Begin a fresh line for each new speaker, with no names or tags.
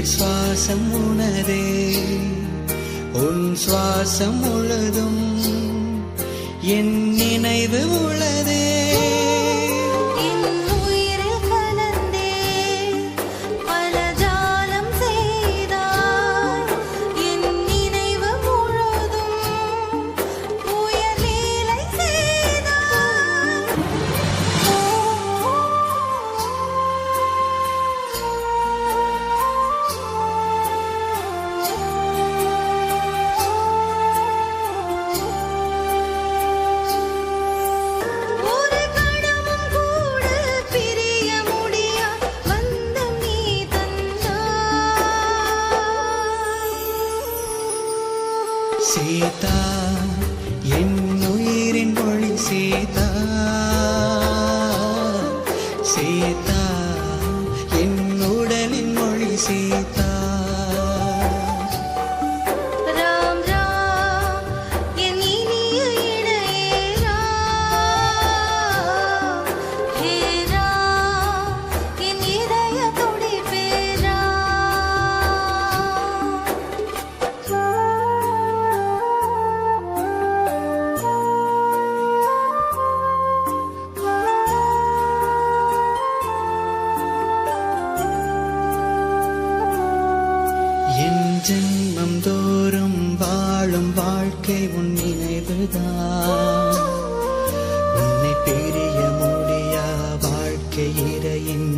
உயிர் சுவாசம் உனதே, உன் சுவாசம் முழுதும் என் நினைவு உள்ளதே. சீதா என் உயிரின் மொழி சீதா, சீதா என் உடலின் மொழி சீதா. ஜென்மம் தோறும் வாழும் வாழ்க்கை உன் நினைவுதான். உன்னை பிரிய முடியா வாழ்க்கை இறையின்